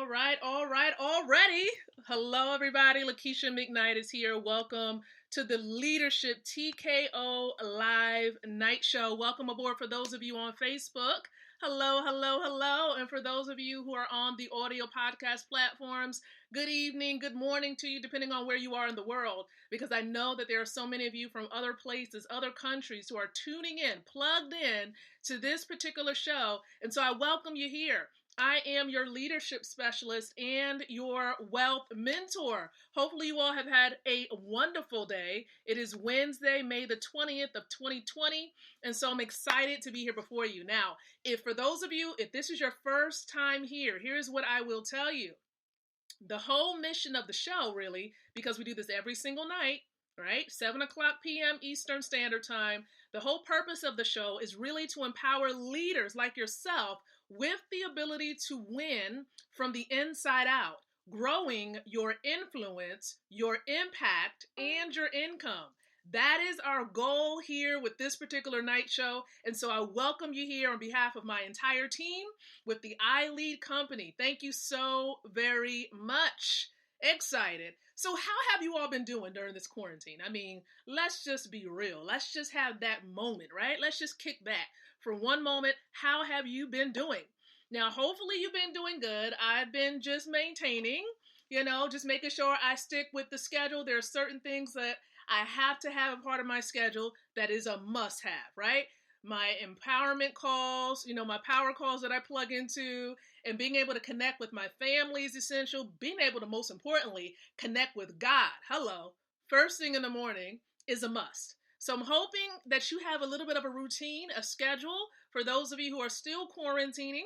Already. Hello, everybody. Lakeisha-mcknight is here. Welcome to the Leadership TKO Live Night Show. Welcome aboard for those of you on Facebook. Hello. And for those of you who are on the audio podcast platforms, good evening, good morning to you, depending on where you are in the world, because I know that there are so many of you from other places, other countries who are tuning in, plugged in to this particular show. And so I welcome you here. I am your leadership specialist and your wealth mentor. Hopefully you all have had a wonderful day. It is Wednesday, May the 20th of 2020. And so I'm excited to be here before you. Now, if this is your first time here, here's what I will tell you. The whole mission of the show, really, because we do this every single night, right? 7 o'clock p.m. Eastern Standard Time. The whole purpose of the show is really to empower leaders like yourself with the ability to win from the inside out, growing your influence, your impact, and your income. That is our goal here with this particular night show. And so I welcome you here on behalf of my entire team with the I Lead Company. Thank you so very much. Excited. So how have you all been doing during this quarantine? I mean, let's just be real. Let's just have that moment, right? Let's just kick back for one moment. How have you been doing? Now, hopefully you've been doing good. I've been just maintaining, just making sure I stick with the schedule. There are certain things that I have to have a part of my schedule that is a must have, right? My empowerment calls, my power calls that I plug into, and being able to connect with my family is essential. Being able to, most importantly, connect with God, first thing in the morning is a must. So I'm hoping that you have a little bit of a routine, a schedule for those of you who are still quarantining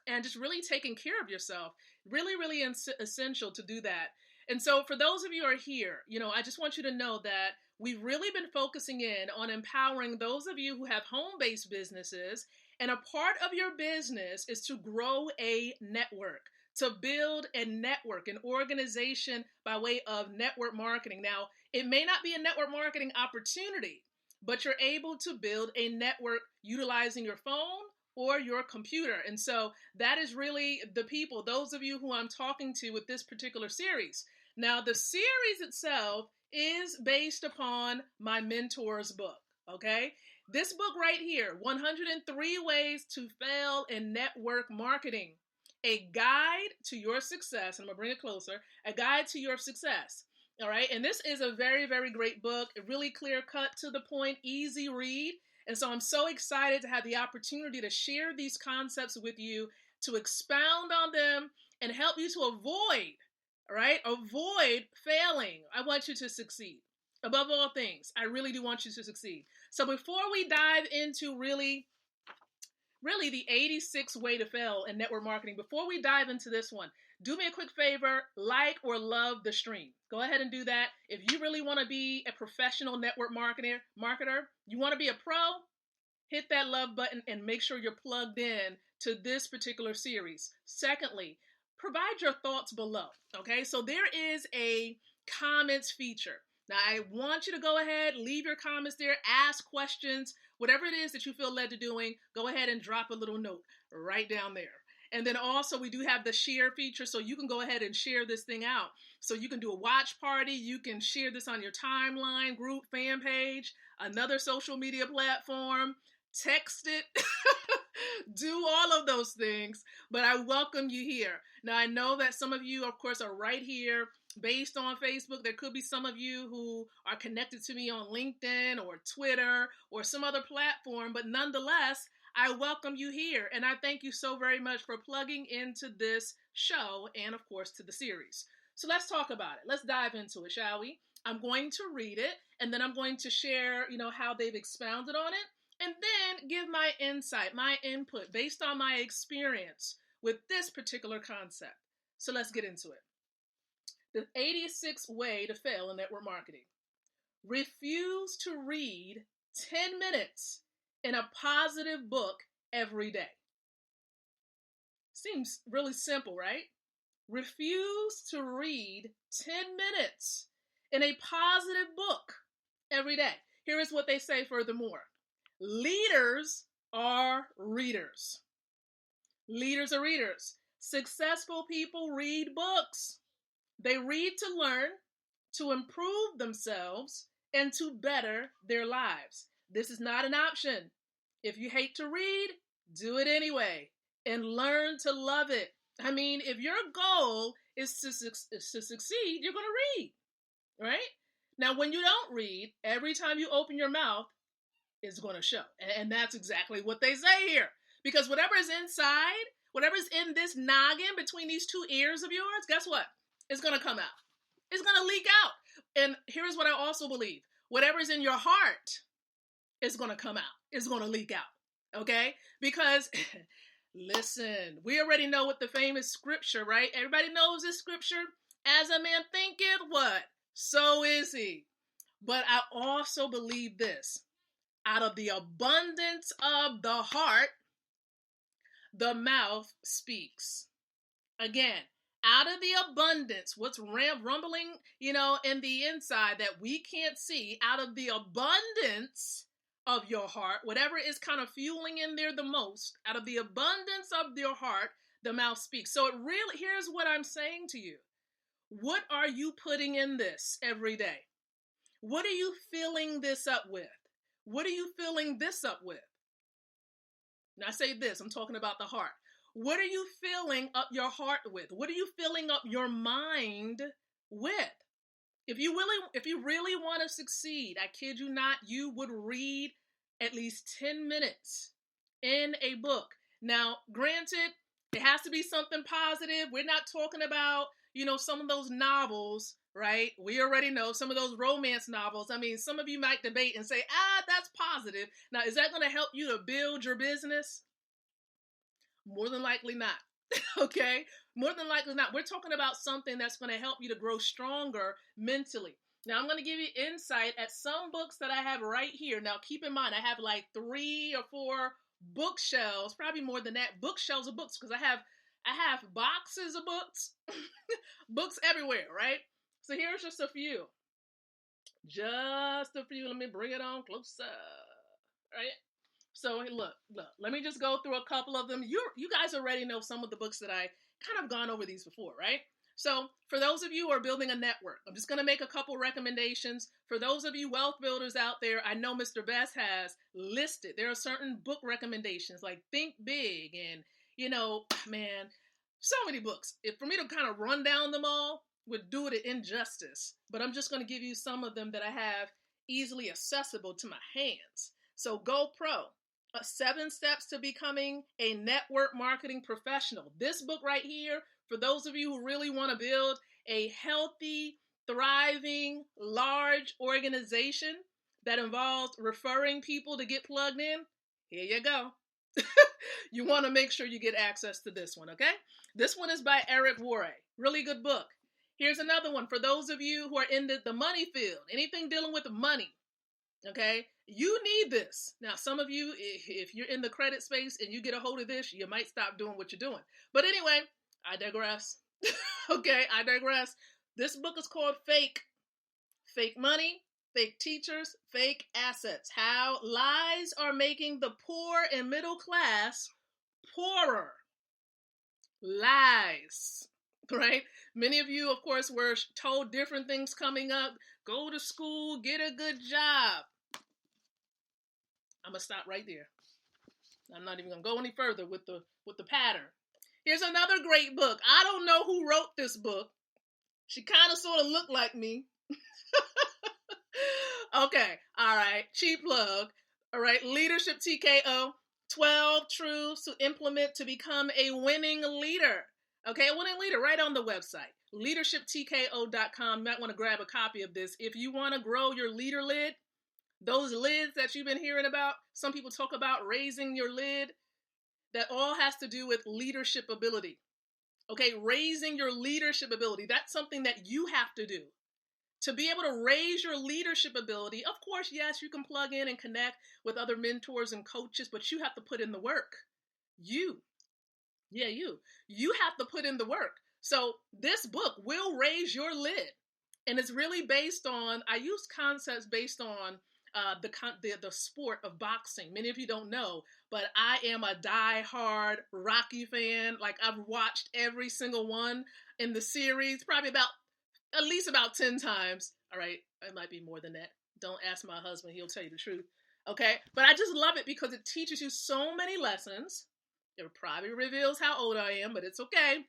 and just really taking care of yourself. Really essential to do that. And so for those of you who are here, I just want you to know that we've really been focusing in on empowering those of you who have home-based businesses. And a part of your business is to grow a network, to build a network, an organization by way of network marketing. Now, it may not be a network marketing opportunity, but you're able to build a network utilizing your phone or your computer. And so that is really the people, those of you who I'm talking to with this particular series. Now, the series itself is based upon my mentor's book, okay? This book right here, 103 Ways to Fail in Network Marketing, a guide to your success. And I'm gonna bring it closer, a guide to your success. All right, and this is a very great book, really clear cut, to the point, easy read. And so I'm so excited to have the opportunity to share these concepts with you, to expound on them and help you to avoid failing. I want you to succeed. Above all things, I really do want you to succeed. So before we dive into really the 86 way to fail in network marketing, before we dive into this one, do me a quick favor, like or love the stream. Go ahead and do that. If you really want to be a professional network marketer, you want to be a pro, hit that love button and make sure you're plugged in to this particular series. Secondly, provide your thoughts below, okay? So there is a comments feature. Now, I want you to go ahead, leave your comments there, ask questions, whatever it is that you feel led to doing, go ahead and drop a little note right down there. And then also we do have the share feature, so you can go ahead and share this thing out. So you can do a watch party, you can share this on your timeline, group, fan page, another social media platform, text it, do all of those things, but I welcome you here. Now, I know that some of you, of course, are right here based on Facebook. There could be some of you who are connected to me on LinkedIn or Twitter or some other platform, but nonetheless, I welcome you here, and I thank you so very much for plugging into this show and, of course, to the series. So let's talk about it. Let's dive into it, shall we? I'm going to read it, and then I'm going to share, how they've expounded on it, and then give my insight, my input based on my experience with this particular concept. So let's get into it. The 86th way to fail in network marketing. Refuse to read 10 minutes in a positive book every day. Seems really simple, right? Refuse to read 10 minutes in a positive book every day. Here is what they say furthermore. Leaders are readers. Leaders are readers. Successful people read books. They read to learn, to improve themselves, and to better their lives. This is not an option. If you hate to read, do it anyway and learn to love it. I mean, if your goal is to succeed, you're going to read, right? Now, when you don't read, every time you open your mouth, it's going to show. And that's exactly what they say here. Because whatever is inside, whatever's in this noggin between these two ears of yours, guess what? It's going to come out. It's going to leak out. And here's what I also believe. Whatever's in your heart is going to come out. It's going to leak out. Okay? Because, listen, we already know what the famous scripture, right? Everybody knows this scripture. As a man thinketh, what? So is he. But I also believe this. Out of the abundance of the heart, the mouth speaks. Again, out of the abundance, what's rumbling, in the inside that we can't see, out of the abundance of your heart, whatever is kind of fueling in there the most, out of the abundance of your heart, the mouth speaks. So here's what I'm saying to you. What are you putting in this every day? What are you filling this up with? What are you filling this up with? Now I say this, I'm talking about the heart. What are you filling up your heart with? What are you filling up your mind with? If you really want to succeed, I kid you not, you would read at least 10 minutes in a book. Now, granted, it has to be something positive. We're not talking about, some of those novels, right? We already know some of those romance novels. I mean, some of you might debate and say, that's positive. Now, is that going to help you to build your business? More than likely not. Okay? More than likely not. We're talking about something that's going to help you to grow stronger mentally. Now, I'm going to give you insight at some books that I have right here. Now, keep in mind, I have like 3 or 4 bookshelves, probably more than that, bookshelves of books, because I have boxes of books, books everywhere, right? So here's just a few. Just a few. Let me bring it on closer. Right? So look, let me just go through a couple of them. You guys already know some of the books that I kind of gone over these before, right? So for those of you who are building a network, I'm just going to make a couple recommendations. For those of you wealth builders out there, I know Mr. Best has listed. There are certain book recommendations like Think Big and, man, so many books. For me to kind of run down them all would do it an injustice. But I'm just going to give you some of them that I have easily accessible to my hands. So Go Pro, 7 Steps to Becoming a Network Marketing Professional. This book right here, for those of you who really want to build a healthy, thriving, large organization that involves referring people to get plugged in, here you go. You want to make sure you get access to this one, okay? This one is by Eric Worre. Really good book. Here's another one for those of you who are in the money field, anything dealing with money, okay? You need this. Now, some of you, if you're in the credit space and you get a hold of this, you might stop doing what you're doing. But anyway, I digress. Okay, I digress. This book is called Fake. Fake Money, Fake Teachers, Fake Assets. How lies are making the poor and middle class poorer. Lies, right? Many of you, of course, were told different things coming up. Go to school, get a good job. I'm going to stop right there. I'm not even going to go any further with the pattern. Here's another great book. I don't know who wrote this book. She kind of sort of looked like me. Okay. All right. Cheap plug. All right. Leadership TKO. 12 Truths to Implement to Become a Winning Leader. Okay. A winning leader right on the website. LeadershipTKO.com. You might want to grab a copy of this. If you want to grow your leader lid, those lids that you've been hearing about, some people talk about raising your lid. That all has to do with leadership ability. Okay, raising your leadership ability. That's something that you have to do. To be able to raise your leadership ability, of course, yes, you can plug in and connect with other mentors and coaches, but you have to put in the work. You have to put in the work. So this book will raise your lid. And it's really based on, I use concepts based on the sport of boxing. Many of you don't know, but I am a die-hard Rocky fan. Like, I've watched every single one in the series, probably at least about 10 times. All right, it might be more than that. Don't ask my husband, he'll tell you the truth. Okay, but I just love it because it teaches you so many lessons. It probably reveals how old I am, but it's okay.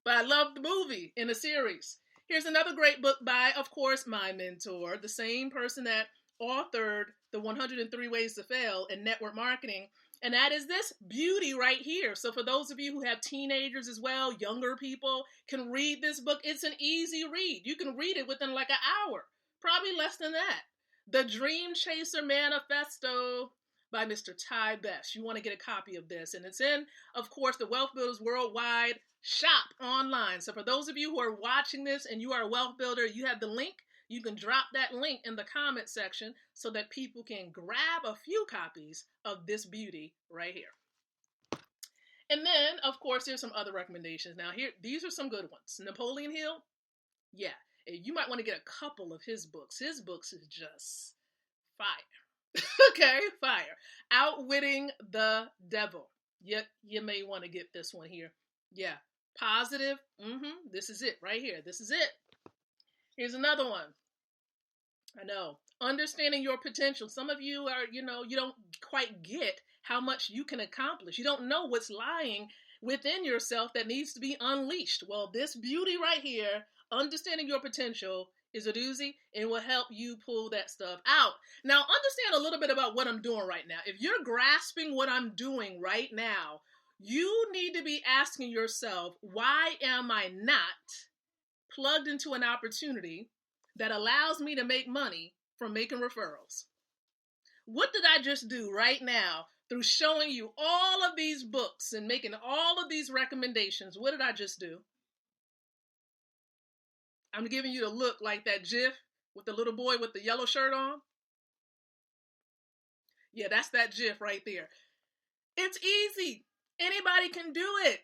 But I love the movie in the series. Here's another great book by, of course, my mentor, the same person that authored the 103 Ways to Fail in Network Marketing. And that is this beauty right here. So for those of you who have teenagers as well, younger people can read this book. It's an easy read. You can read it within like an hour, probably less than that. The Dream Chaser Manifesto by Mr. Ty Best. You want to get a copy of this. And it's in, of course, the Wealth Builders Worldwide shop online. So for those of you who are watching this and you are a wealth builder, you have the link. You can drop that link in the comment section so that people can grab a few copies of this beauty right here. And then, of course, there's some other recommendations. Now, here, these are some good ones. Napoleon Hill, yeah, you might want to get a couple of his books. His books is just fire. Okay, fire. Outwitting the Devil. Yep, you may want to get this one here. Yeah, positive. This is it right here. This is it. Here's another one. I know. Understanding your potential. Some of you are, you don't quite get how much you can accomplish. You don't know what's lying within yourself that needs to be unleashed. Well, this beauty right here, understanding your potential, is a doozy and will help you pull that stuff out. Now, understand a little bit about what I'm doing right now. If you're grasping what I'm doing right now, you need to be asking yourself, why am I not plugged into an opportunity that allows me to make money from making referrals? What did I just do right now through showing you all of these books and making all of these recommendations? What did I just do? I'm giving you the look like that GIF with the little boy with the yellow shirt on. Yeah, that's that GIF right there. It's easy. Anybody can do it.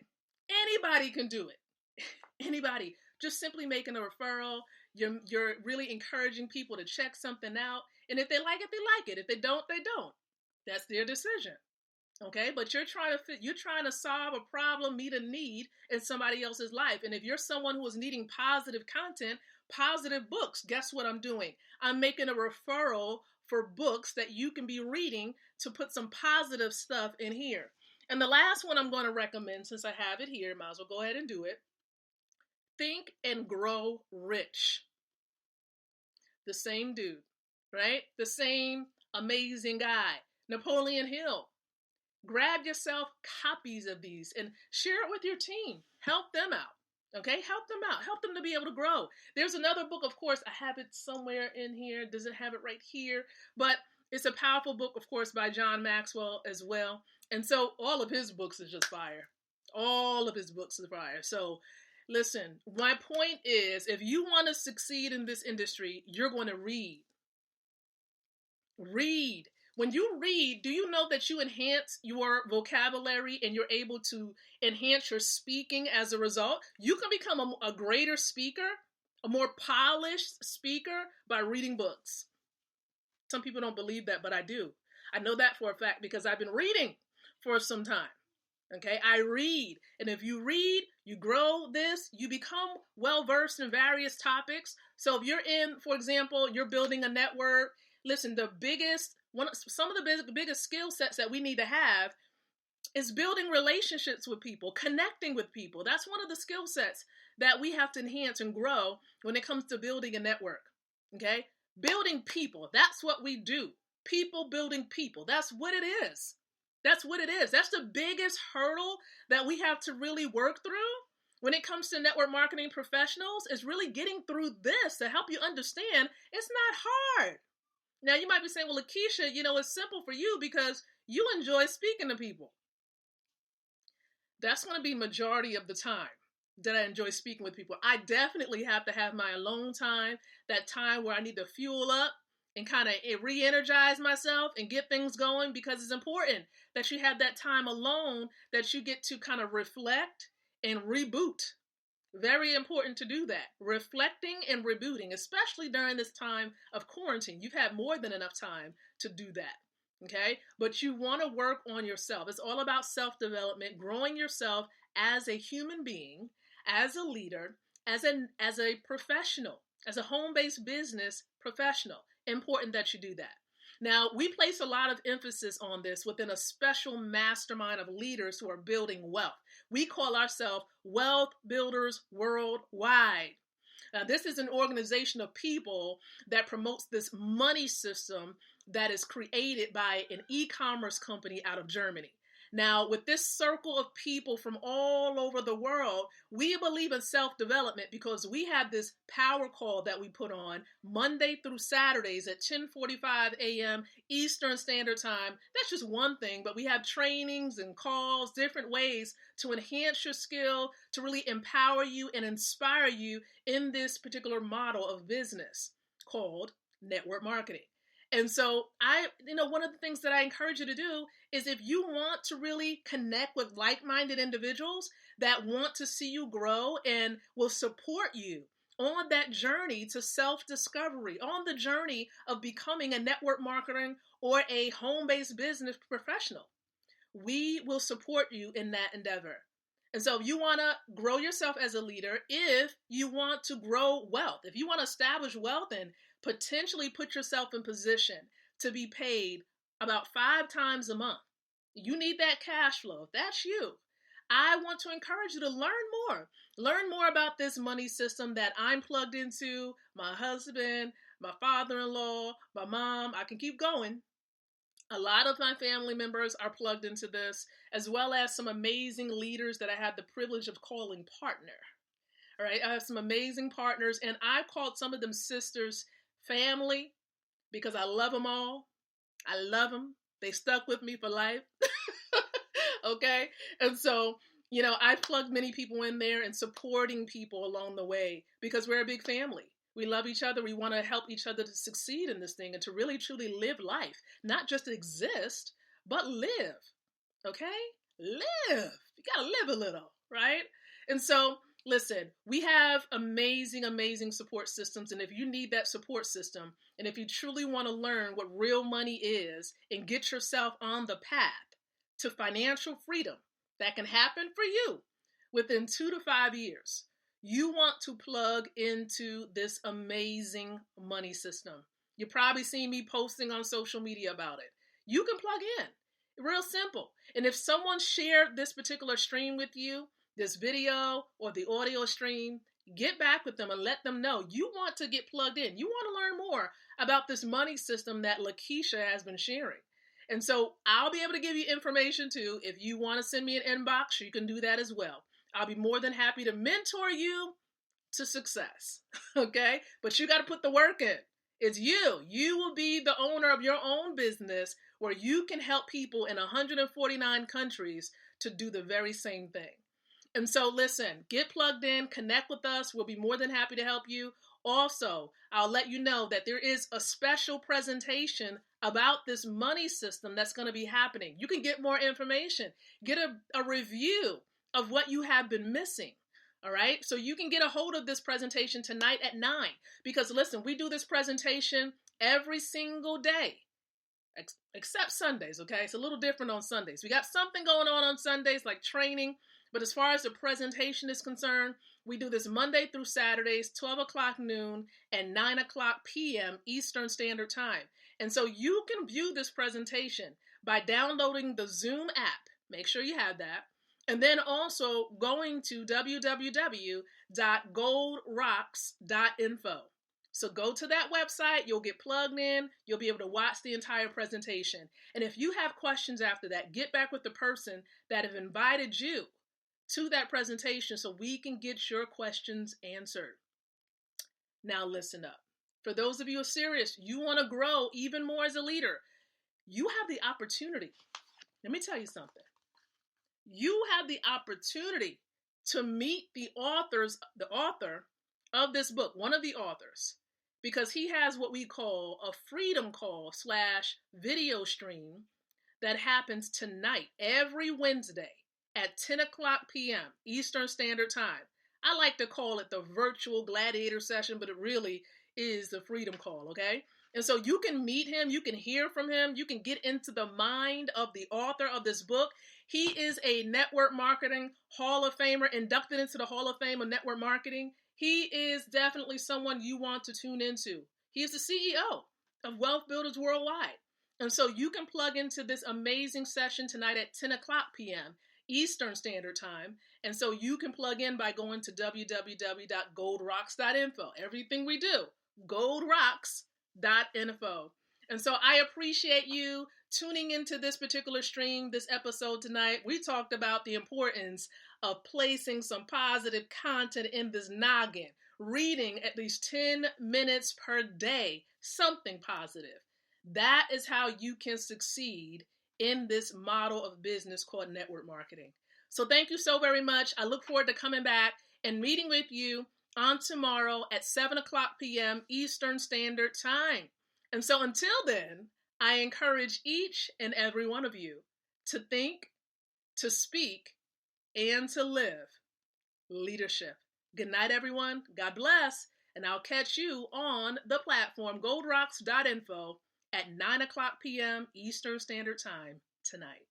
Anybody can do it. Anybody. Just simply making a referral. You're really encouraging people to check something out. And if they like it, they like it. If they don't, they don't. That's their decision. Okay, but you're trying to solve a problem, meet a need in somebody else's life. And if you're someone who is needing positive content, positive books, guess what I'm doing? I'm making a referral for books that you can be reading to put some positive stuff in here. And the last one I'm going to recommend, since I have it here, might as well go ahead and do it. Think and Grow Rich. The same dude, right? The same amazing guy, Napoleon Hill. Grab yourself copies of these and share it with your team. Help them out. Okay? Help them out. Help them to be able to grow. There's another book, of course, I have it somewhere in here. Doesn't have it right here, but it's a powerful book, of course, by John Maxwell as well. And so all of his books is just fire. All of his books is fire. So listen, my point is, if you want to succeed in this industry, you're going to read. Read. When you read, do you know that you enhance your vocabulary and you're able to enhance your speaking as a result? You can become a greater speaker, a more polished speaker by reading books. Some people don't believe that, but I do. I know that for a fact because I've been reading for some time. Okay, I read. And if you read, you grow this, you become well-versed in various topics. So if you're in, for example, you're building a network, listen, some of the biggest skill sets that we need to have is building relationships with people, connecting with people. That's one of the skill sets that we have to enhance and grow when it comes to building a network. Okay? Building people. That's what we do. People building people. That's what it is. That's what it is. That's the biggest hurdle that we have to really work through when it comes to network marketing professionals, is really getting through this to help you understand it's not hard. Now, you might be saying, well, Lakeisha, it's simple for you because you enjoy speaking to people. That's going to be majority of the time that I enjoy speaking with people. I definitely have to have my alone time, that time where I need to fuel up and kind of re-energize myself and get things going, because it's important that you have that time alone that you get to kind of reflect and reboot. Very important to do that. Reflecting and rebooting, especially during this time of quarantine. You've had more than enough time to do that. Okay. But you want to work on yourself. It's all about self development, growing yourself as a human being, as a leader, as a professional, as a home based business professional. Important that you do that. Now, we place a lot of emphasis on this within a special mastermind of leaders who are building wealth. We call ourselves Wealth Builders Worldwide. Now, this is an organization of people that promotes this money system that is created by an e-commerce company out of Germany. Now, with this circle of people from all over the world, we believe in self-development because we have this power call that we put on Monday through Saturdays at 10:45 a.m. Eastern Standard Time. That's just one thing, but we have trainings and calls, different ways to enhance your skill, to really empower you and inspire you in this particular model of business called network marketing. And so one of the things that I encourage you to do is if you want to really connect with like-minded individuals that want to see you grow and will support you on that journey to self-discovery, on the journey of becoming a network marketing or a home-based business professional, we will support you in that endeavor. And so if you want to grow yourself as a leader, if you want to grow wealth, if you want to establish wealth and potentially put yourself in position to be paid about 5 times a month, you need that cash flow. If that's you, I want to encourage you to learn more. Learn more about this money system that I'm plugged into, my husband, my father-in-law, my mom. I can keep going. A lot of my family members are plugged into this, as well as some amazing leaders that I had the privilege of calling partner. All right, I have some amazing partners, and I've called some of them sisters family because I love them all. I love them. They stuck with me for life. Okay, and so, I've plugged many people in there and supporting people along the way because we're a big family. We love each other. We want to help each other to succeed in this thing and to really, truly live life. Not just exist, but live. Okay? Live. You got to live a little, right? And so, listen, we have amazing, amazing support systems. And if you need that support system, and if you truly want to learn what real money is and get yourself on the path to financial freedom that can happen for you within 2 to 5 years, you want to plug into this amazing money system. You probably seen me posting on social media about it. You can plug in. Real simple. And if someone shared this particular stream with you, this video or the audio stream, get back with them and let them know you want to get plugged in. You want to learn more about this money system that Lakeisha has been sharing. And so I'll be able to give you information too. If you want to send me an inbox, you can do that as well. I'll be more than happy to mentor you to success, okay? But you got to put the work in. It's you. You will be the owner of your own business where you can help people in 149 countries to do the very same thing. And so listen, get plugged in, connect with us. We'll be more than happy to help you. Also, I'll let you know that there is a special presentation about this money system that's going to be happening. You can get more information, get a review of what you have been missing. All right. So you can get a hold of this presentation tonight at 9 because listen, we do this presentation every single day except Sundays. Okay. It's a little different on Sundays. We got something going on Sundays like training. But as far as the presentation is concerned, we do this Monday through Saturdays, 12 o'clock noon and 9 o'clock p.m. Eastern Standard Time. And so you can view this presentation by downloading the Zoom app. Make sure you have that. And then also going to www.goldrocks.info. So go to that website, you'll get plugged in, you'll be able to watch the entire presentation. And if you have questions after that, get back with the person that have invited you to that presentation so we can get your questions answered. Now listen up. For those of you who are serious, you want to grow even more as a leader, you have the opportunity. Let me tell you something. You have the opportunity to meet the author of this book, one of the authors, because he has what we call a freedom call / video stream that happens tonight, every Wednesday at 10 o'clock p.m. Eastern Standard Time. I like to call it the virtual gladiator session, but it really is the freedom call, okay? And so you can meet him, you can hear from him, you can get into the mind of the author of this book. He is a network marketing Hall of Famer, inducted into the Hall of Fame of network marketing. He is definitely someone you want to tune into. He is the CEO of Wealth Builders Worldwide. And so you can plug into this amazing session tonight at 10 o'clock p.m. Eastern Standard Time. And so you can plug in by going to www.goldrocks.info. Everything we do, goldrocks.info. And so I appreciate you tuning into this particular stream, this episode tonight. We talked about the importance of placing some positive content in this noggin, reading at least 10 minutes per day, something positive. That is how you can succeed in this model of business called network marketing. So thank you so very much. I look forward to coming back and meeting with you on tomorrow at 7 o'clock p.m. Eastern Standard Time. And so until then, I encourage each and every one of you to think, to speak, and to live leadership. Good night, everyone. God bless. And I'll catch you on the platform goldrocks.info at 9 o'clock p.m. Eastern Standard Time tonight.